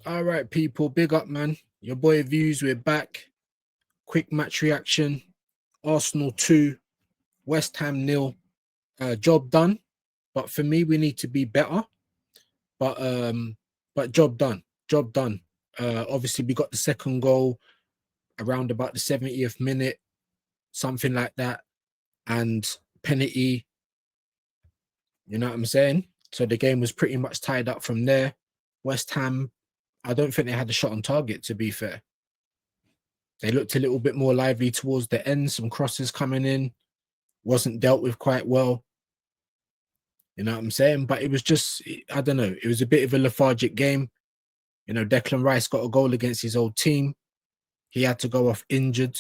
All right, people, big up, man. Your boy Views, we're back. Quick match reaction. Arsenal 2, West Ham nil. Job done. But for me, we need to be better. But job done. Job done. Obviously we got the second goal around about the 70th minute, something like that. And penalty, you know what I'm saying? So the game was pretty much tied up from there. West Ham, I don't think they had a shot on target, to be fair. They looked a little bit more lively towards the end, some crosses coming in, wasn't dealt with quite well. You know what I'm saying? But it was just, I don't know, it was a bit of a lethargic game. You know, Declan Rice got a goal against his old team. He had to go off injured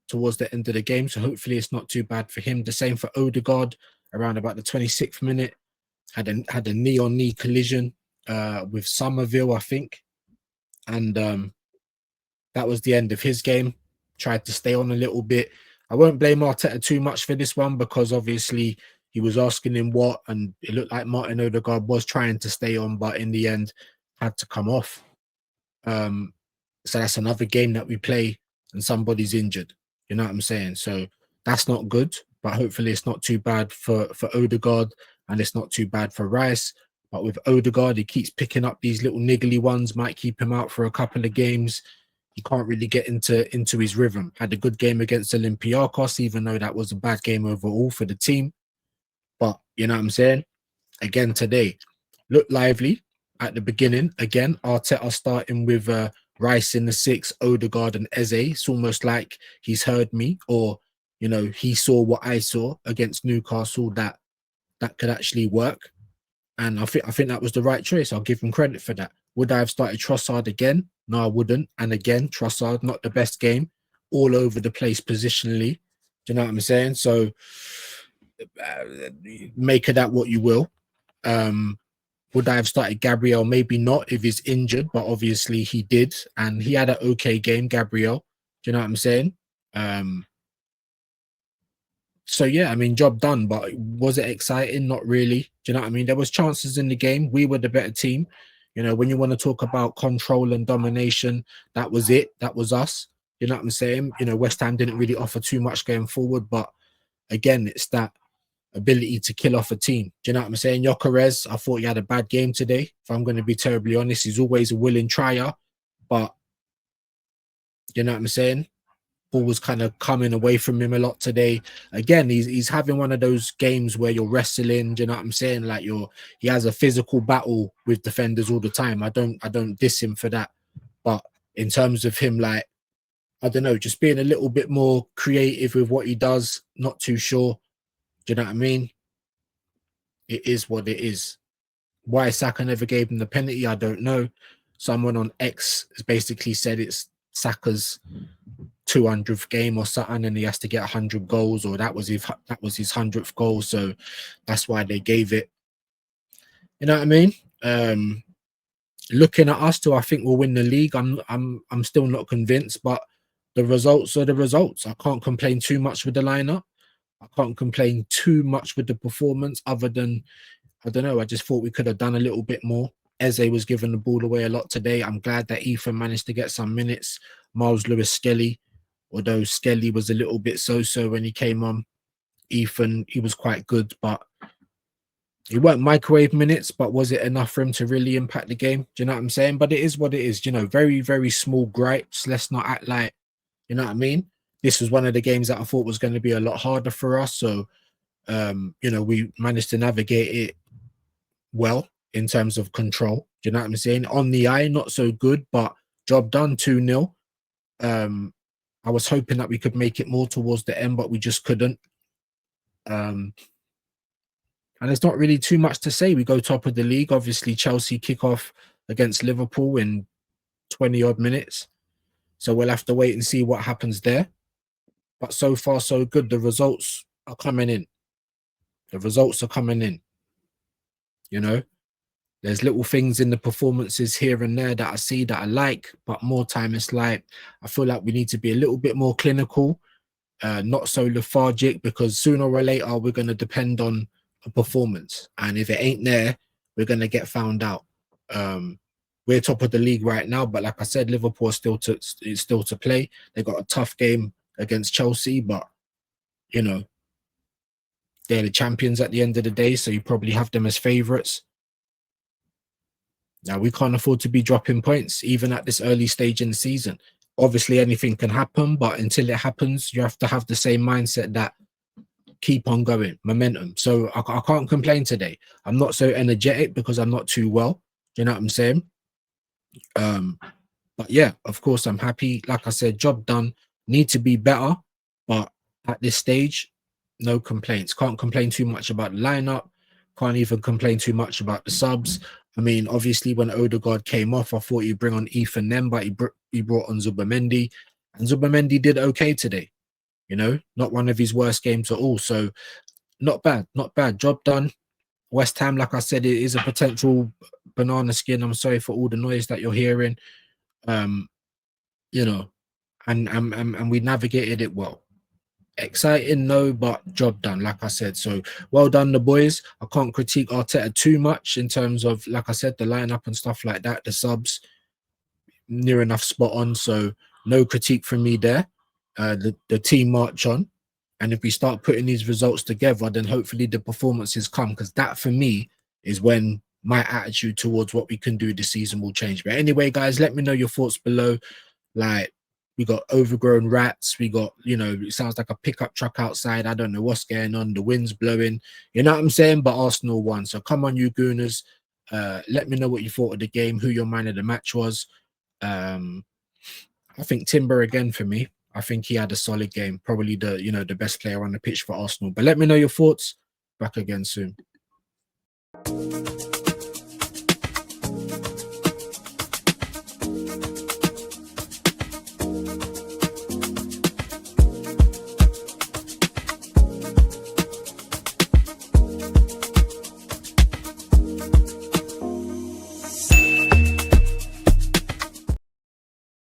towards the end of the game. So hopefully it's not too bad for him. The same for Odegaard around about the 26th minute. Had a knee on knee collision with Somerville, I think. And that was the end of his game. Tried to stay on a little bit. I won't blame Arteta too much for this one because obviously he was asking him what, and it looked like Martin Odegaard was trying to stay on, but in the end had to come off. So that's another game that we play and somebody's injured. You know what I'm saying? So that's not good, but hopefully it's not too bad for Odegaard and it's not too bad for Rice. But with Odegaard, he keeps picking up these little niggly ones, might keep him out for a couple of games. He can't really get into his rhythm. Had a good game against Olympiacos, even though that was a bad game overall for the team. But you know what I'm saying? Again today, looked lively at the beginning. Again, Arteta starting with Rice in the six, Odegaard and Eze. It's almost like he's heard me, or you know, he saw what I saw against Newcastle that could actually work. And I think that was the right choice. I'll give him credit for that. Would I have started Trossard again? No, I wouldn't. And again, Trossard, not the best game, all over the place positionally. Do you know what I'm saying? So make of that what you will. Would I have started Gabriel? Maybe not if he's injured, but obviously he did. And he had an okay game, Gabriel. Do you know what I'm saying? So yeah, I mean, job done, but was it exciting? Not really. Do you know what I mean? There was chances in the game. We were the better team. You know, when you want to talk about control and domination, that was it. That was us. You know what I'm saying? You know, West Ham didn't really offer too much going forward, but again, it's that ability to kill off a team. Do you know what I'm saying? Gyökeres, I thought he had a bad game today. If I'm going to be terribly honest, he's always a willing trier, but you know what I'm saying? Ball was kind of coming away from him a lot today. Again, he's having one of those games where you're wrestling. Do you know what I'm saying? Like he has a physical battle with defenders all the time. I don't diss him for that, but in terms of him, like I don't know, just being a little bit more creative with what he does. Not too sure. Do you know what I mean? It is what it is. Why Saka never gave him the penalty, I don't know. Someone on X has basically said it's Saka's 200th game or something, and he has to get 100 goals, or that was his 100th goal, so that's why they gave it. You know what I mean? Looking at us, do I think we'll win the league? I'm still not convinced, but the results are the results. I can't complain too much with the lineup. I can't complain too much with the performance, other than I don't know. I just thought we could have done a little bit more. Eze was giving the ball away a lot today. I'm glad that Ethan managed to get some minutes. Miles Lewis Skelly, although Skelly was a little bit so-so when he came on. Ethan, he was quite good, but he weren't microwave minutes, but was it enough for him to really impact the game? Do you know what I'm saying? But it is what it is, you know, very, very small gripes. Let's not act like, you know what I mean? This was one of the games that I thought was going to be a lot harder for us. So, you know, we managed to navigate it well in terms of control. Do you know what I'm saying? On the eye, not so good, but job done 2-0. I was hoping that we could make it more towards the end, but we just couldn't. And there's not really too much to say. We go top of the league. Obviously, Chelsea kick off against Liverpool in 20 odd minutes. So we'll have to wait and see what happens there. But so far, so good. The results are coming in. The results are coming in. You know, there's little things in the performances here and there that I see that I like, but more time it's like I feel like we need to be a little bit more clinical, not so lethargic, because sooner or later we're going to depend on a performance, and if it ain't there, we're going to get found out. we're top of the league right now, but like I said, Liverpool is still to play. They got a tough game against Chelsea, but you know, they're the champions at the end of the day, so you probably have them as favourites. Now, we can't afford to be dropping points, even at this early stage in the season. Obviously, anything can happen, but until it happens, you have to have the same mindset that keep on going, momentum. So I can't complain today. I'm not so energetic because I'm not too well. Do you know what I'm saying? But yeah, of course, I'm happy. Like I said, job done. Need to be better, but at this stage, no complaints. Can't complain too much about the lineup. Can't even complain too much about the subs. I mean, obviously, when Odegaard came off, I thought he'd bring on Ethan then, but he brought on Zubamendi, and Zubamendi did okay today. You know, not one of his worst games at all. So not bad, not bad. Job done. West Ham, like I said, it is a potential banana skin. I'm sorry for all the noise that you're hearing. Um, you know, and we navigated it well. Exciting, no, but job done, like I said. So well done, the boys. I can't critique Arteta too much in terms of, like I said, the lineup and stuff like that. The subs, near enough spot on. So no critique from me there. The team march on. And if we start putting these results together, then hopefully the performances come, because that for me is when my attitude towards what we can do this season will change. But anyway, guys, let me know your thoughts below. Like, we got overgrown rats. We got, you know, it sounds like a pickup truck outside. I don't know what's going on. The wind's blowing. You know what I'm saying? But Arsenal won. So come on, you Gooners. Let me know what you thought of the game, who your man of the match was. I think Timber again for me. I think he had a solid game. Probably the best player on the pitch for Arsenal. But let me know your thoughts. Back again soon.